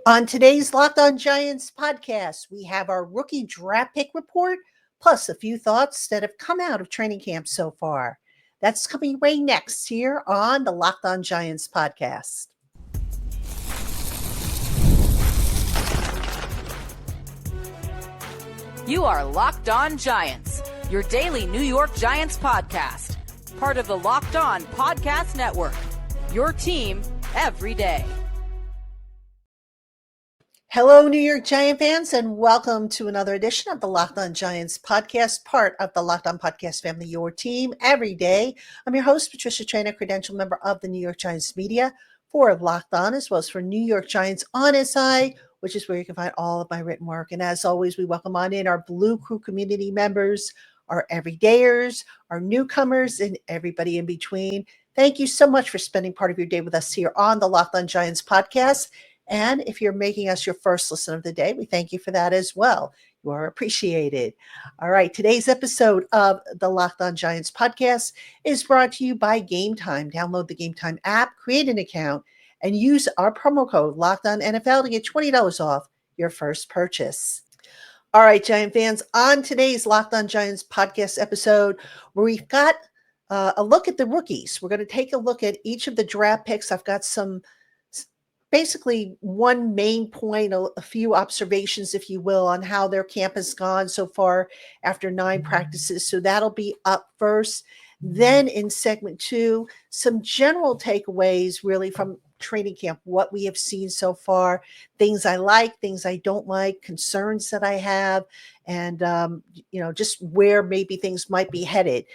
On today's Locked On Giants podcast, we have our rookie draft pick report, plus a few thoughts that have come out of training camp so far. That's coming right next here on the Locked On Giants podcast. You are Locked On Giants, your daily New York Giants podcast, part of the Locked On Podcast Network, your team every day. Hello, New York Giant fans, and welcome to another edition of the Locked On Giants podcast, part of the Locked On Podcast family, your team every day. I'm your host, Patricia Traina, credential member of the New York Giants media for Locked On, as well as for New York Giants on SI, which is where you can find all of my written work. And as always, we welcome on in our Blue Crew community members, our everydayers, our newcomers, and everybody in between. Thank you so much for spending part of your day with us here on the Locked On Giants podcast. And if you're making us your first listen of the day, we thank you for that as well. You are appreciated. All right, today's episode of the Locked On Giants podcast is brought to you by Game Time. Download the Game Time app, create an account, and use our promo code Locked On NFL to get $20 off your first purchase. All right, Giant fans, on today's Locked On Giants podcast episode, where we've got a look at the rookies. We're going to take a look at each of the draft picks. I've got basically one main point, a few observations, if you will, on how their camp has gone so far after 9 practices. So that'll be up first. Then in segment 2, some general takeaways really from training camp, what we have seen so far, things I like, things I don't like, concerns that I have, and, just where maybe things might be headed.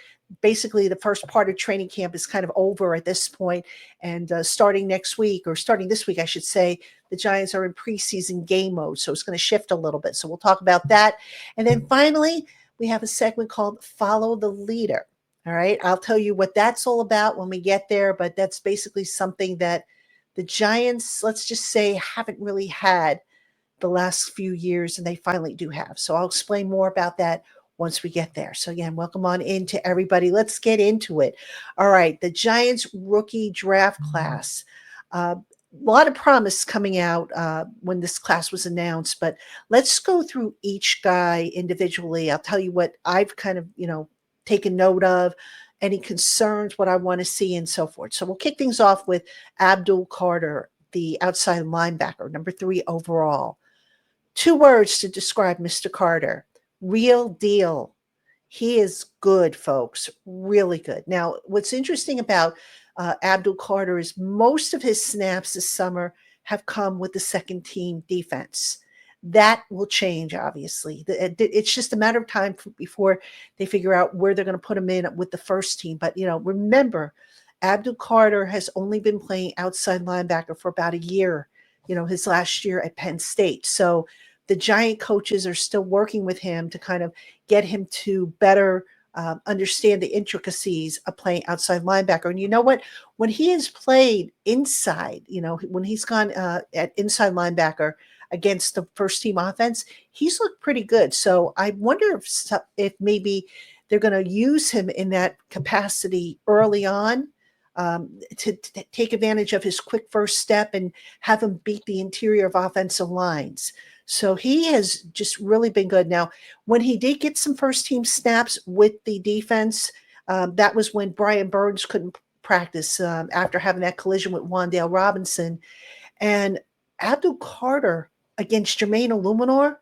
Basically, the first part of training camp is kind of over at this point, and starting this week, I should say, the Giants are in preseason game mode, so it's going to shift a little bit. So we'll talk about that. And then finally, we have a segment called Follow the Leader. All right, I'll tell you what that's all about when we get there, but that's basically something that the Giants, let's just say, haven't really had the last few years, and they finally do have. So I'll explain more about that once we get there. So again, welcome on in to everybody. Let's get into it. All right, the Giants rookie draft class. A lot of promise coming out when this class was announced, but let's go through each guy individually. I'll tell you what I've kind of, taken note of, any concerns, what I want to see, and so forth. So we'll kick things off with Abdul Carter, the outside linebacker, number 3 overall. 2 words to describe Mr. Carter: real deal. He is good, folks, really good. Now, what's interesting about Abdul Carter is most of his snaps this summer have come with the second team defense. That will change, obviously. It's just a matter of time before they figure out where they're going to put him in with the first team. But, remember, Abdul Carter has only been playing outside linebacker for about a year, his last year at Penn State. So the Giant coaches are still working with him to kind of get him to better understand the intricacies of playing outside linebacker. And you know what? When he has played inside, when he's gone at inside linebacker against the first team offense, he's looked pretty good. So I wonder if maybe they're going to use him in that capacity early on to take advantage of his quick first step and have him beat the interior of offensive lines. So he has just really been good. Now, when he did get some first team snaps with the defense, that was when Brian Burns couldn't practice after having that collision with Wan'Dale Robinson. And Abdul Carter against Jermaine Illuminor,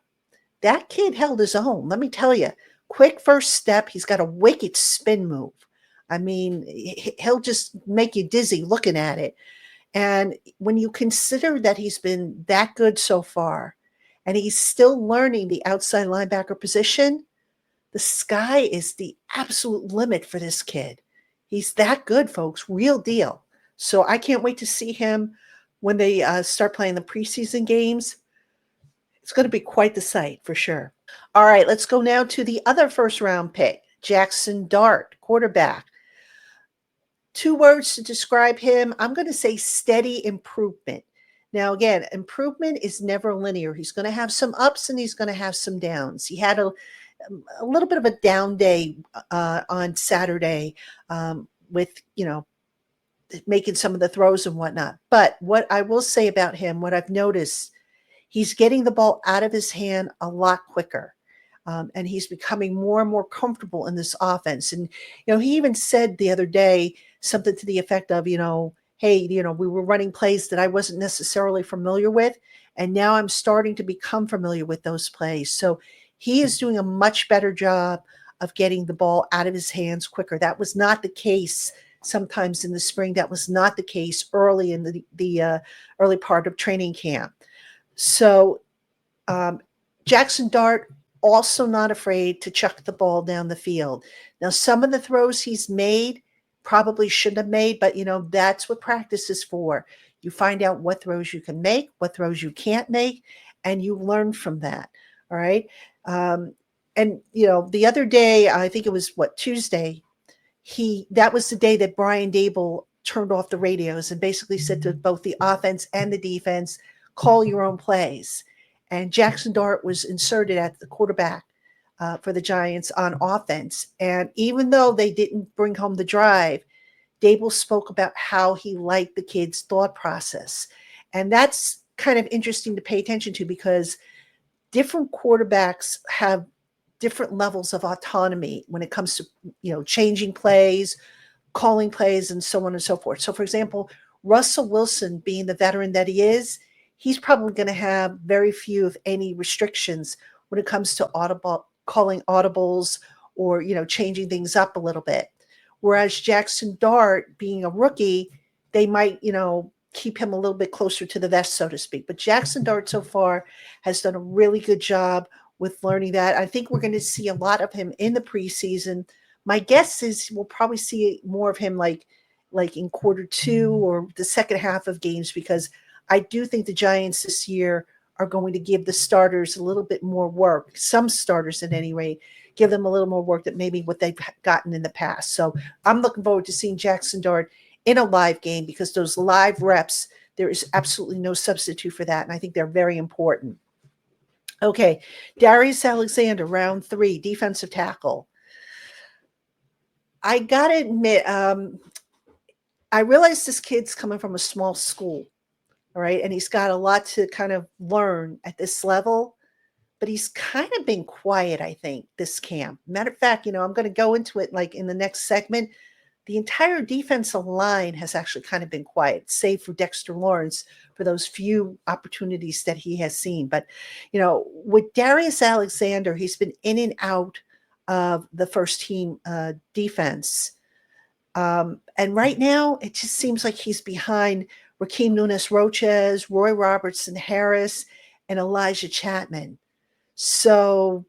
that kid held his own. Let me tell you, quick first step. He's got a wicked spin move. I mean, he'll just make you dizzy looking at it. And when you consider that he's been that good so far, and he's still learning the outside linebacker position, the sky is the absolute limit for this kid. He's that good, folks, real deal. So I can't wait to see him when they start playing the preseason games. It's going to be quite the sight for sure. All right, let's go now to the other first-round pick, Jackson Dart, quarterback. 2 words to describe him. I'm going to say steady improvement. Now, again, improvement is never linear. He's going to have some ups and he's going to have some downs. He had a little bit of a down day on Saturday with, making some of the throws and whatnot. But what I will say about him, what I've noticed, he's getting the ball out of his hand a lot quicker. And he's becoming more and more comfortable in this offense. And, he even said the other day something to the effect of, hey, we were running plays that I wasn't necessarily familiar with. And now I'm starting to become familiar with those plays. So he is doing a much better job of getting the ball out of his hands quicker. That was not the case sometimes in the spring. That was not the case early in the early part of training camp. So Jackson Dart, also not afraid to chuck the ball down the field. Now, some of the throws he's made probably shouldn't have made, but, that's what practice is for. You find out what throws you can make, what throws you can't make, and you learn from that. All right. And, the other day, I think it was Tuesday, that was the day that Brian Daboll turned off the radios and basically said to both the offense and the defense, call your own plays. And Jackson Dart was inserted at the quarterback for the Giants on offense. And even though they didn't bring home the drive, Daboll spoke about how he liked the kid's thought process. And that's kind of interesting to pay attention to because different quarterbacks have different levels of autonomy when it comes to, changing plays, calling plays, and so on and so forth. So, for example, Russell Wilson, being the veteran that he is, he's probably going to have very few, if any, restrictions when it comes to calling audibles or, changing things up a little bit. Whereas Jackson Dart, being a rookie, they might, keep him a little bit closer to the vest, so to speak. But Jackson Dart so far has done a really good job with learning that. I think we're going to see a lot of him in the preseason. My guess is we'll probably see more of him like in quarter 2 or the second half of games, because I do think the Giants this year are going to give the starters a little bit more work. Some starters, at any rate, give them a little more work than maybe what they've gotten in the past. So I'm looking forward to seeing Jackson Dart in a live game, because those live reps, there is absolutely no substitute for that. And I think they're very important. Okay, Darius Alexander, round 3, defensive tackle. I got to admit, I realize this kid's coming from a small school. All right. And he's got a lot to kind of learn at this level, but he's kind of been quiet, I think, this camp. Matter of fact, I'm going to go into it like in the next segment. The entire defensive line has actually kind of been quiet, save for Dexter Lawrence for those few opportunities that he has seen. But, with Darius Alexander, he's been in and out of the first team defense. And right now, it just seems like he's behind Rakeem Nunes-Roches, Roy Robertson-Harris, and Elijah Chapman. So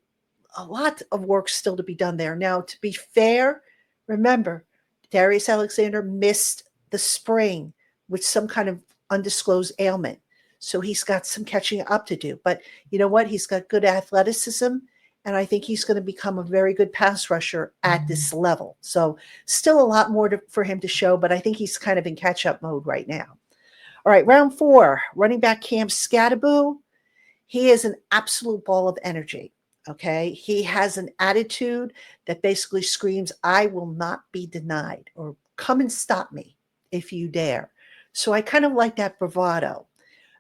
a lot of work still to be done there. Now, to be fair, remember, Darius Alexander missed the spring with some kind of undisclosed ailment. So he's got some catching up to do. But you know what? He's got good athleticism, and I think he's going to become a very good pass rusher at this level. So still a lot more for him to show, but I think he's kind of in catch-up mode right now. All right, round 4, running back Cam Skattebo. He is an absolute ball of energy, okay? He has an attitude that basically screams, I will not be denied, or come and stop me if you dare. So I kind of like that bravado.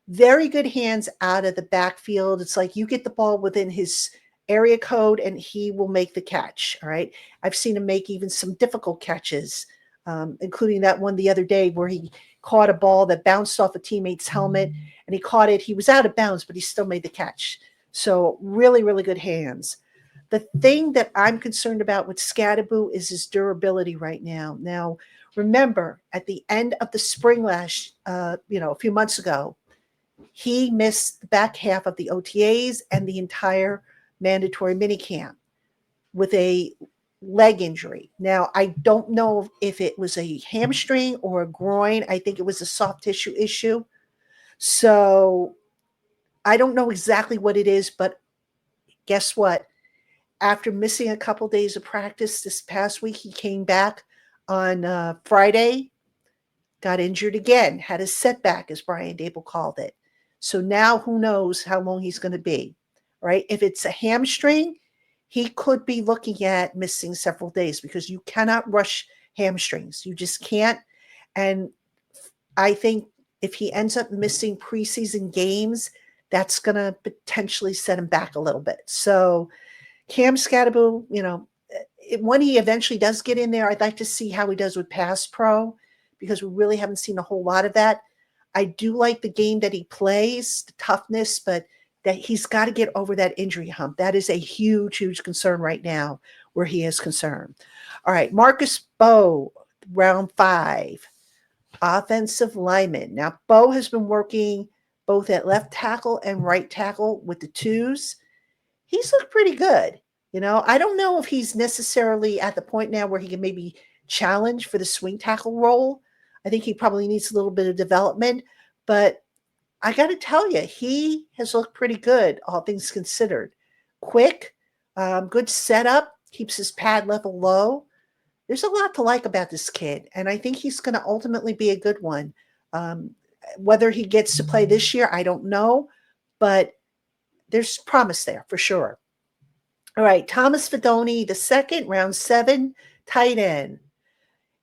Very good hands out of the backfield. It's like you get the ball within his area code and he will make the catch, all right? I've seen him make even some difficult catches, including that one the other day where he caught a ball that bounced off a teammate's helmet, and he caught it. He was out of bounds, but he still made the catch. So really, really good hands. The thing that I'm concerned about with Skattebo is his durability right now. Now, remember, at the end of the spring a few months ago, he missed the back half of the OTAs and the entire mandatory minicamp with a leg injury. Now, I don't know if it was a hamstring or a groin. I think it was a soft tissue issue. So I don't know exactly what it is, but guess what? After missing a couple days of practice this past week, he came back on Friday, got injured again, had a setback, as Brian Daboll called it. So now who knows how long he's going to be, right? If it's a hamstring, he could be looking at missing several days, because you cannot rush hamstrings. You just can't. And I think if he ends up missing preseason games, that's going to potentially set him back a little bit. So Cam Scatterbo, when he eventually does get in there, I'd like to see how he does with pass pro, because we really haven't seen a whole lot of that. I do like the game that he plays, the toughness, but that he's got to get over that injury hump. That is a huge, huge concern right now where he is concerned. All right, Marcus Bowe, round 5, offensive lineman. Now, Bowe has been working both at left tackle and right tackle with the twos. He's looked pretty good. I don't know if he's necessarily at the point now where he can maybe challenge for the swing tackle role. I think he probably needs a little bit of development, but I got to tell you, he has looked pretty good, all things considered. Quick, good setup, keeps his pad level low. There's a lot to like about this kid, and I think he's going to ultimately be a good one. Whether he gets to play this year, I don't know, but there's promise there for sure. All right, Thomas Fidone, the second, round 7, tight end.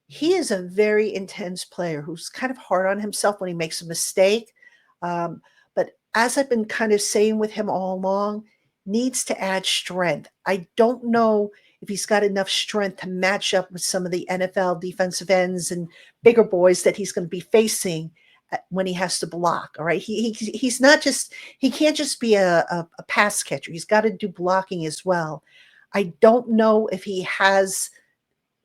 He is a very intense player who's kind of hard on himself when he makes a mistake. But as I've been kind of saying with him all along, needs to add strength. I don't know if he's got enough strength to match up with some of the NFL defensive ends and bigger boys that he's going to be facing when he has to block. All right. He's not just, he can't just be a pass catcher. He's got to do blocking as well. I don't know if he has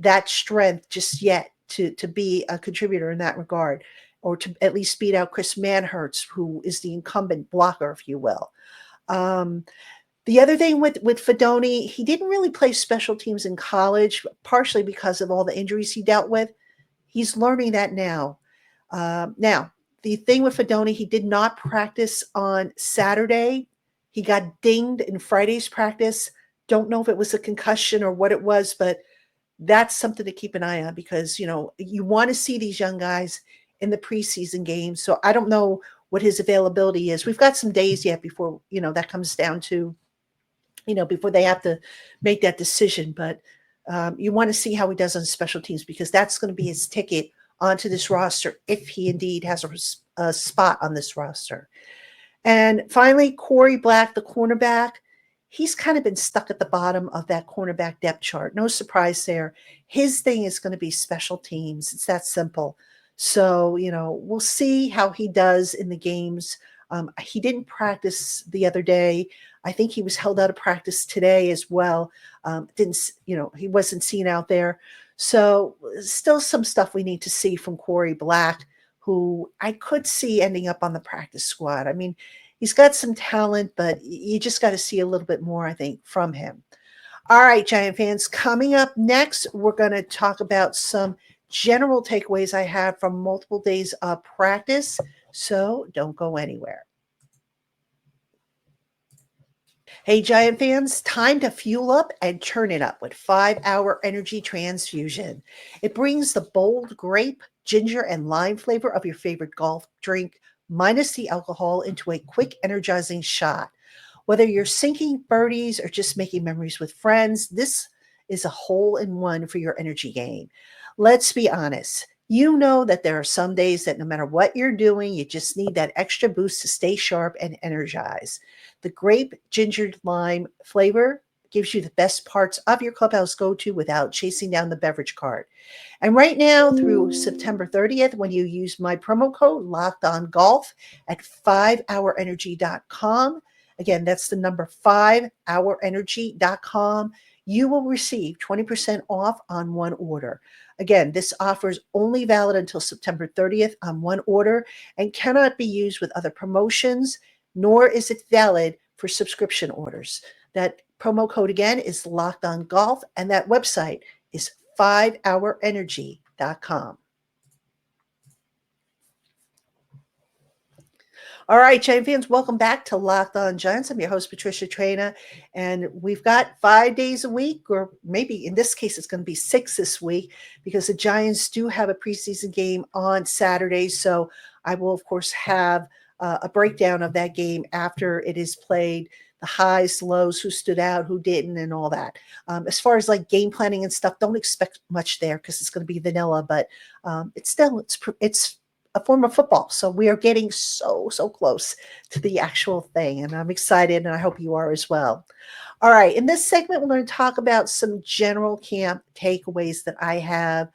that strength just yet to be a contributor in that regard, or to at least beat out Chris Manhertz, who is the incumbent blocker, if you will. The other thing with Fidone, he didn't really play special teams in college, partially because of all the injuries he dealt with. He's learning that now. Now, the thing with Fidone, he did not practice on Saturday. He got dinged in Friday's practice. Don't know if it was a concussion or what it was, but that's something to keep an eye on, because, you want to see these young guys in the preseason games. So I don't know what his availability is. We've got some days yet before, that comes down to, before they have to make that decision. But you want to see how he does on special teams, because that's going to be his ticket onto this roster if he indeed has a spot on this roster. And finally, Corey Black, the cornerback. He's kind of been stuck at the bottom of that cornerback depth chart. No surprise there. His thing is going to be special teams. It's that simple. So, we'll see how he does in the games. He didn't practice the other day. I think he was held out of practice today as well. He wasn't seen out there. So still some stuff we need to see from Corey Black, who I could see ending up on the practice squad. I mean, he's got some talent, but you just got to see a little bit more, I think, from him. All right, Giant fans, coming up next, we're going to talk about some general takeaways I have from multiple days of practice. So don't go anywhere. Hey, Giant fans, time to fuel up and turn it up with 5-Hour Energy Transfusion. It brings the bold grape, ginger, and lime flavor of your favorite golf drink, minus the alcohol, into a quick, energizing shot. Whether you're sinking birdies or just making memories with friends, this is a hole-in-one for your energy gain. Let's be honest. You know that there are some days that no matter what you're doing, you just need that extra boost to stay sharp and energized. The grape, ginger, lime flavor gives you the best parts of your clubhouse go-to without chasing down the beverage cart. And right now through September 30th, when you use my promo code LOCKEDONGOLF at 5hourenergy.com, again, that's the number 5hourenergy.com, you will receive 20% off on one order. Again, this offer is only valid until September 30th on one order and cannot be used with other promotions, nor is it valid for subscription orders. That promo code again is LOCKEDONGOLF, and that website is 5hourenergy.com. All right, Giant fans, welcome back to Locked On Giants. I'm your host, Patricia Traina, and we've got 5 days a week, or maybe in this case, it's going to be 6 this week, because the Giants do have a preseason game on Saturday. So I will, of course, have a breakdown of that game after it is played, the highs, lows, who stood out, who didn't, and all that. As far as like game planning and stuff, don't expect much there because it's going to be vanilla. But it's a form of football, so we are getting so close to the actual thing, and I'm excited, and I hope you are as well. All right, in this segment, we're going to talk about some general camp takeaways that I have,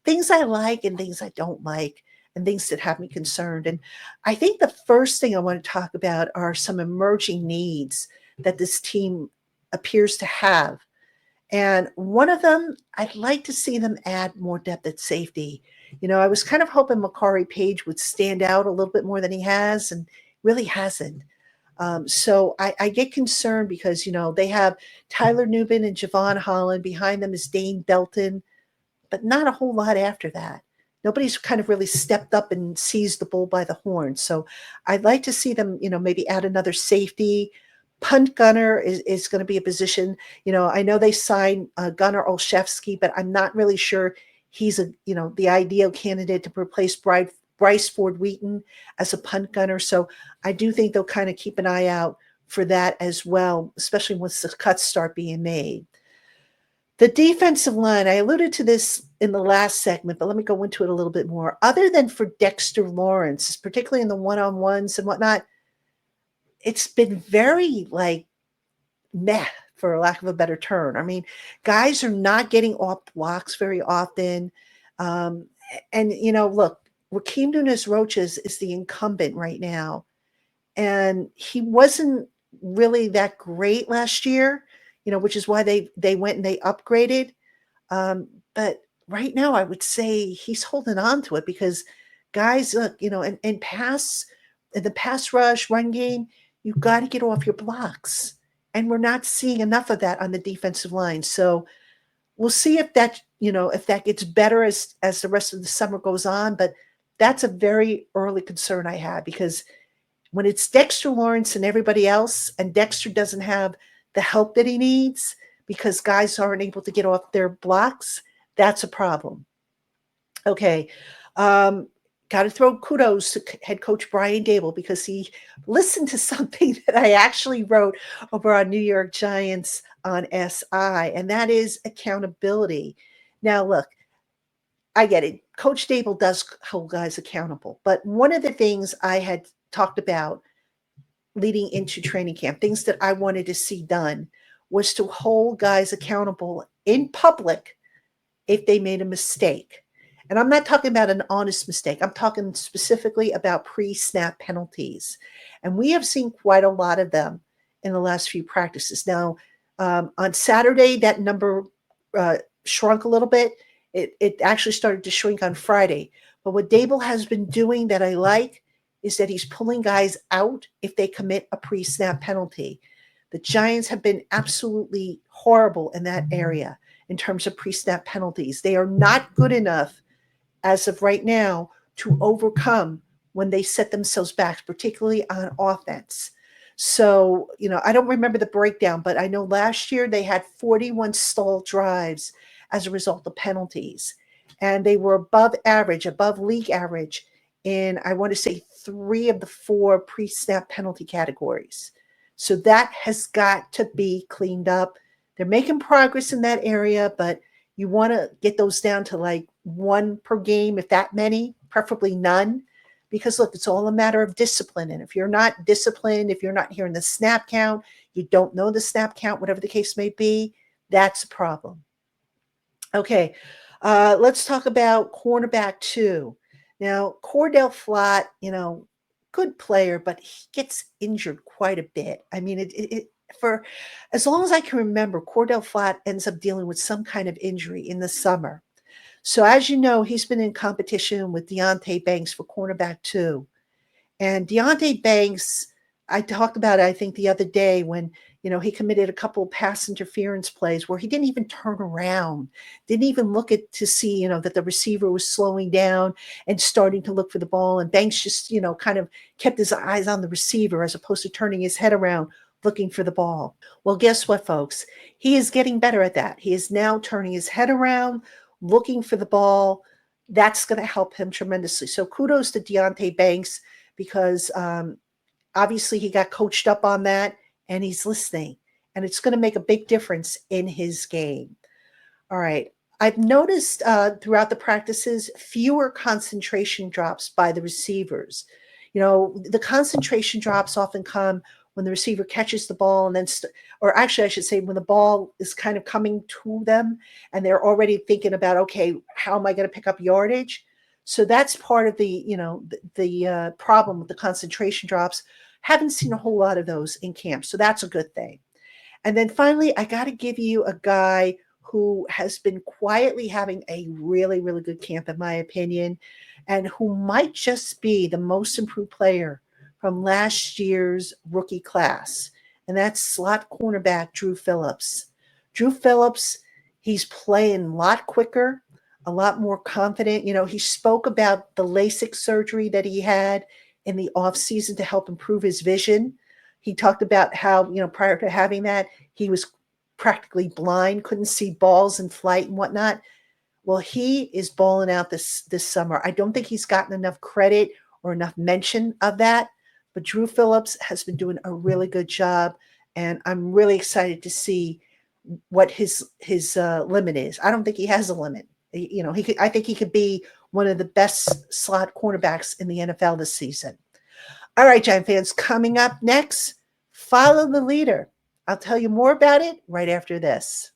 things I like and things I don't like, and things that have me concerned. And I think the first thing I want to talk about are some emerging needs that this team appears to have. And one of them, I'd like to see them add more depth at safety. I was kind of hoping Makari Page would stand out a little bit more than he has, and really hasn't. So I get concerned because, they have Tyler Nubin and Javon Holland. Behind them is Dane Belton, but not a whole lot after that. Nobody's kind of really stepped up and seized the bull by the horn. So I'd like to see them, maybe add another safety. Punt gunner is going to be a position. I know they signed Gunnar Olszewski, but I'm not really sure he's the ideal candidate to replace Bryce Ford Wheaton as a punt gunner. So I do think they'll kind of keep an eye out for that as well, especially once the cuts start being made. The defensive line, I alluded to this in the last segment, but let me go into it a little bit more. Other than for Dexter Lawrence, particularly in the one-on-ones and whatnot, it's been very meh, for lack of a better term. I mean, guys are not getting off blocks very often. And, look, Rakeem Nunez-Roches is the incumbent right now. And he wasn't really that great last year, which is why they went and they upgraded. But right now, I would say he's holding on to it because guys, look, in the pass rush, run game, you've got to get off your blocks. And we're not seeing enough of that on the defensive line. So we'll see if that gets better as the rest of the summer goes on. But that's a very early concern I have, because when it's Dexter Lawrence and everybody else, and Dexter doesn't have the help that he needs because guys aren't able to get off their blocks, that's a problem. Okay. Got to throw kudos to head coach Brian Daboll, because he listened to something that I actually wrote over on New York Giants on SI, and that is accountability. Now, look, I get it. Coach Daboll does hold guys accountable, but one of the things I had talked about leading into training camp, things that I wanted to see done, was to hold guys accountable in public if they made a mistake. And I'm not talking about an honest mistake. I'm talking specifically about pre-snap penalties. And we have seen quite a lot of them in the last few practices. Now, on Saturday, that number shrunk a little bit. It actually started to shrink on Friday. But what Daboll has been doing that I like is that he's pulling guys out if they commit a pre-snap penalty. The Giants have been absolutely horrible in that area in terms of pre-snap penalties. They are not good enough as of right now to overcome when they set themselves back, particularly on offense. So, I don't remember the breakdown, but I know last year they had 41 stalled drives as a result of penalties. And they were above league average in, I want to say, 3 of the 4 pre-snap penalty categories. So that has got to be cleaned up. They're making progress in that area, but you want to get those down to 1 per game, if that many, preferably none. Because look, it's all a matter of discipline. And if you're not disciplined, if you're not hearing the snap count, you don't know the snap count, whatever the case may be, that's a problem. Okay, let's talk about cornerback 2. Now, Cordell Flott, good player, but he gets injured quite a bit. I mean, for as long as I can remember, Cordell Flott ends up dealing with some kind of injury in the summer. So as you know, he's been in competition with Deonte Banks for cornerback 2. And Deonte Banks, I talked about it, I think, the other day when, he committed a couple of pass interference plays where he didn't even turn around, didn't even look to see, that the receiver was slowing down and starting to look for the ball. And Banks just, kind of kept his eyes on the receiver as opposed to turning his head around looking for the ball. Well, guess what, folks? He is getting better at that. He is now turning his head around, looking for the ball. That's going to help him tremendously. So kudos to Deonte Banks, because obviously he got coached up on that and he's listening. And it's going to make a big difference in his game. All right. I've noticed throughout the practices fewer concentration drops by the receivers. The concentration drops often come when the receiver catches the ball and then, or actually, I should say, when the ball is kind of coming to them and they're already thinking about, okay, how am I going to pick up yardage? So that's part of the problem with the concentration drops. Haven't seen a whole lot of those in camp, so that's a good thing. And then finally, I got to give you a guy who has been quietly having a really, really good camp, in my opinion, and who might just be the most improved player from last year's rookie class. And that's slot cornerback Drew Phillips. Drew Phillips, he's playing a lot quicker, a lot more confident. He spoke about the LASIK surgery that he had in the offseason to help improve his vision. He talked about how, prior to having that, he was practically blind, couldn't see balls in flight and whatnot. Well, he is balling out this summer. I don't think he's gotten enough credit or enough mention of that, but Drew Phillips has been doing a really good job, and I'm really excited to see what his limit is. I don't think he has a limit. I think he could be one of the best slot cornerbacks in the NFL this season. All right, Giant fans, coming up next, follow the leader. I'll tell you more about it right after this.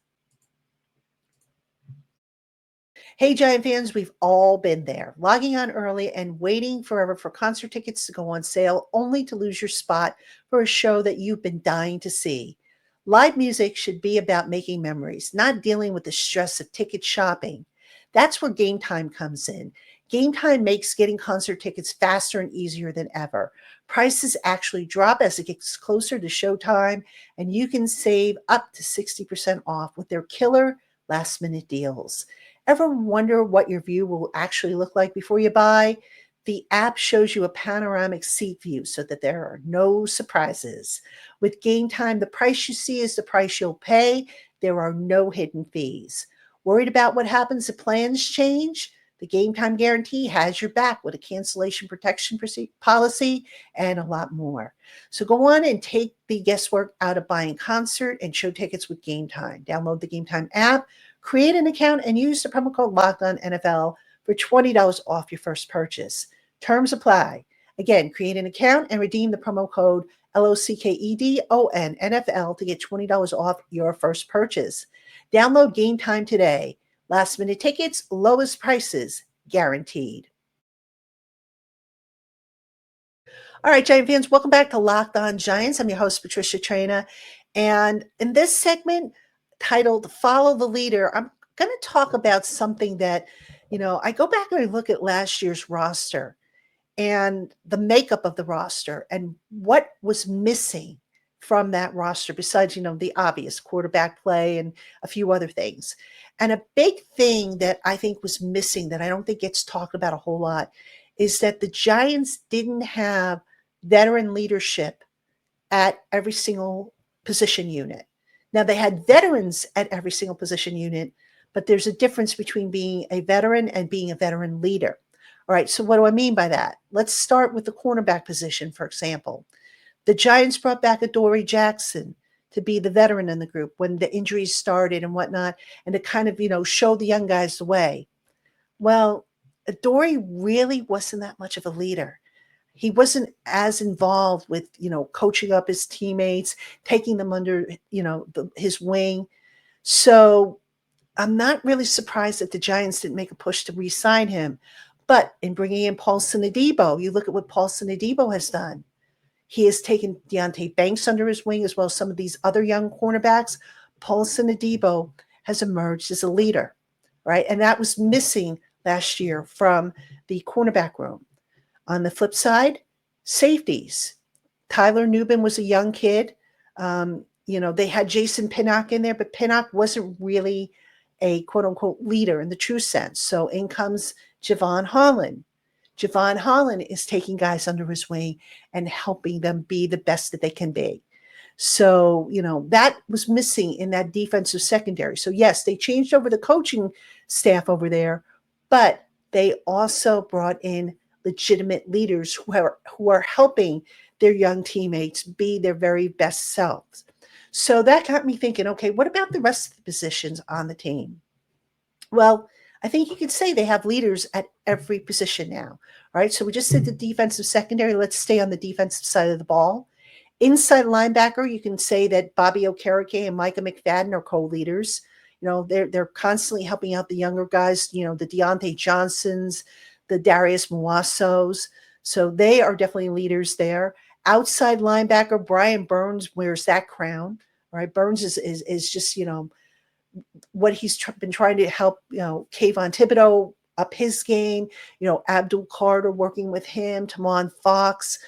Hey, Giant fans, we've all been there, logging on early and waiting forever for concert tickets to go on sale, only to lose your spot for a show that you've been dying to see. Live music should be about making memories, not dealing with the stress of ticket shopping. That's where Game Time comes in. Game Time makes getting concert tickets faster and easier than ever. Prices actually drop as it gets closer to showtime, and you can save up to 60% off with their killer last-minute deals. Ever wonder what your view will actually look like before you buy? The app shows you a panoramic seat view so that there are no surprises. With Game Time, the price you see is the price you'll pay. There are no hidden fees. Worried about what happens if plans change? The Game Time Guarantee has your back with a cancellation protection policy and a lot more. So go on and take the guesswork out of buying concert and show tickets with Game Time. Download the Game Time app, create an account, and use the promo code LOCKEDONNFL for $20 off your first purchase. Terms apply. Again, create an account and redeem the promo code LOCKEDONNFL to get $20 off your first purchase. Download Game Time today. Last minute tickets, lowest prices, guaranteed. All right, Giant fans, welcome back to Locked On Giants. I'm your host, Patricia Traina. And in this segment titled Follow the Leader, I'm going to talk about something that, I go back and I look at last year's roster and the makeup of the roster and what was missing from that roster besides, the obvious quarterback play and a few other things. And a big thing that I think was missing that I don't think gets talked about a whole lot is that the Giants didn't have veteran leadership at every single position unit. Now, they had veterans at every single position unit, but there's a difference between being a veteran and being a veteran leader. All right, so what do I mean by that? Let's start with the cornerback position, for example. The Giants brought back Adoree Jackson to be the veteran in the group when the injuries started and whatnot, and to kind of, show the young guys the way. Well, Adoree really wasn't that much of a leader. He wasn't as involved with, coaching up his teammates, taking them under, his wing. So I'm not really surprised that the Giants didn't make a push to re-sign him. But in bringing in Paulson Adebo, you look at what Paulson Adebo has done. He has taken Deonte Banks under his wing, as well as some of these other young cornerbacks. Paulson Adebo has emerged as a leader, right? And that was missing last year from the cornerback room. On the flip side, safeties. Tyler Nubin was a young kid. They had Jason Pinnock in there, but Pinnock wasn't really a quote-unquote leader in the true sense. So in comes Javon Holland. Javon Holland is taking guys under his wing and helping them be the best that they can be. So, that was missing in that defensive secondary. So, yes, they changed over the coaching staff over there, but they also brought in legitimate leaders who are helping their young teammates be their very best selves. So that got me thinking, okay, what about the rest of the positions on the team? Well, I think you could say they have leaders at every position now. All right. So we just did the defensive secondary. Let's stay on the defensive side of the ball. Inside linebacker, you can say that Bobby Okereke and Micah McFadden are co-leaders. They're constantly helping out the younger guys, the Deontay Johnsons, the Darius Muassos. So they are definitely leaders there. Outside linebacker, Brian Burns wears that crown. All right. Burns is just, what he's been trying to help, Kayvon Thibodeau up his game, Abdul Carter working with him, Tamon Fox.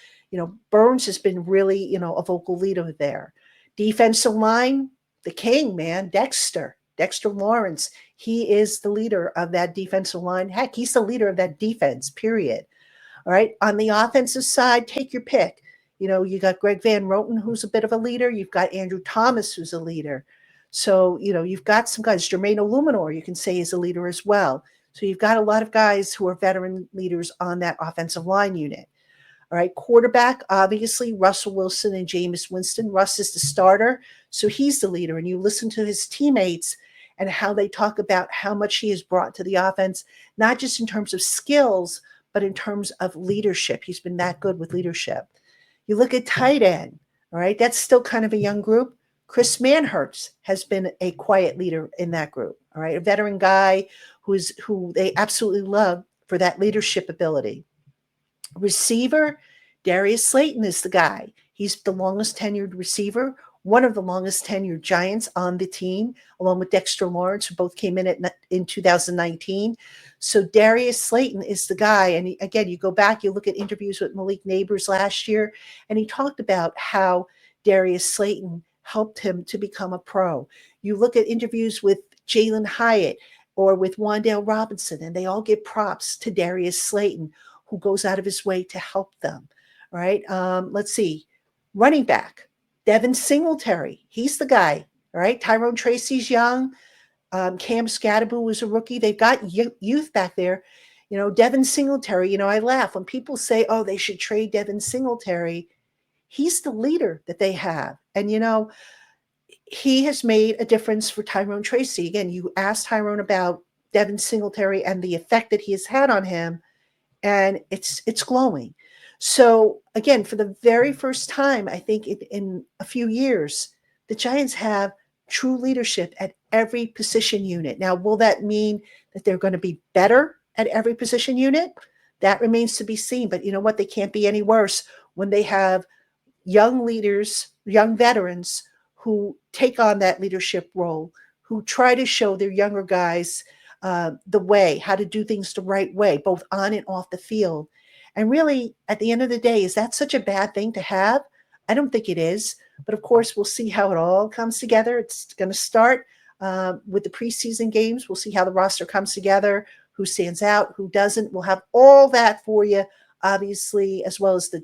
Burns has been really, a vocal leader there. Defensive line, the king, man, Dexter Lawrence. He is the leader of that defensive line. Heck, he's the leader of that defense, period. All right. On the offensive side, take your pick. You got Greg Van Roten, who's a bit of a leader. You've got Andrew Thomas, who's a leader. So, you've got some guys. Jermaine Illuminor, you can say, is a leader as well. So you've got a lot of guys who are veteran leaders on that offensive line unit. All right, quarterback, obviously, Russell Wilson and Jameis Winston. Russ is the starter, so he's the leader. And you listen to his teammates and how they talk about how much he has brought to the offense, not just in terms of skills, but in terms of leadership. He's been that good with leadership. You look at tight end, all right, that's still kind of a young group. Chris Manhertz has been a quiet leader in that group, all right, a veteran guy who they absolutely love for that leadership ability. Receiver, Darius Slayton is the guy. He's the longest tenured receiver, one of the longest tenured Giants on the team, along with Dexter Lawrence, who both came in 2019. So Darius Slayton is the guy. And again, you go back, you look at interviews with Malik Neighbors last year, and he talked about how Darius Slayton helped him to become a pro. You look at interviews with Jalen Hyatt or with Wan'Dale Robinson, and they all give props to Darius Slayton, who goes out of his way to help them. All right. Let's see. Running back, Devin Singletary. He's the guy. All right. Tyrone Tracy's young. Cam Scadaboo was a rookie. They've got youth back there. Devin Singletary, I laugh when people say, oh, they should trade Devin Singletary. He's the leader that they have. And, he has made a difference for Tyrone Tracy. Again, you asked Tyrone about Devin Singletary and the effect that he has had on him, and it's glowing. So again, for the very first time, I think in a few years, the Giants have true leadership at every position unit. Now, will that mean that they're going to be better at every position unit? That remains to be seen. But you know what? They can't be any worse when they have young leaders, young veterans who take on that leadership role, who try to show their younger guys the way, how to do things the right way, both on and off the field. And really, at the end of the day, is that such a bad thing to have? I don't think it is. But of course, we'll see how it all comes together. It's going to start with the preseason games. We'll see how the roster comes together, who stands out, who doesn't. We'll have all that for you, obviously, as well as the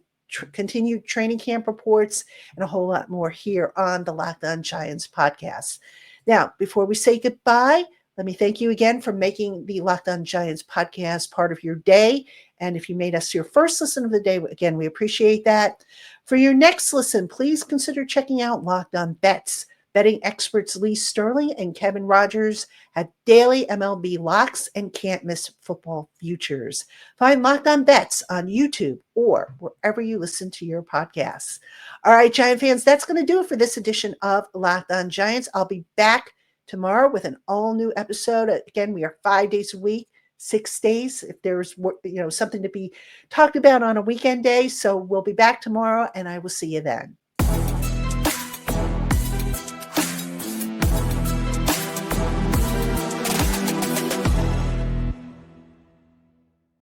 continued training camp reports and a whole lot more here on the Locked On Giants podcast. Now, before we say goodbye, let me thank you again for making the Locked On Giants podcast part of your day. And if you made us your first listen of the day, again, we appreciate that. For your next listen, please consider checking out Locked On Bets. Betting experts Lee Sterling and Kevin Rodgers have daily MLB locks and can't miss football futures. Find Locked On Bets on YouTube or wherever you listen to your podcasts. All right, Giant fans, that's going to do it for this edition of Locked On Giants. I'll be back tomorrow with an all-new episode. Again, we are 5 days a week, 6 days, if there's something to be talked about on a weekend day. So we'll be back tomorrow, and I will see you then.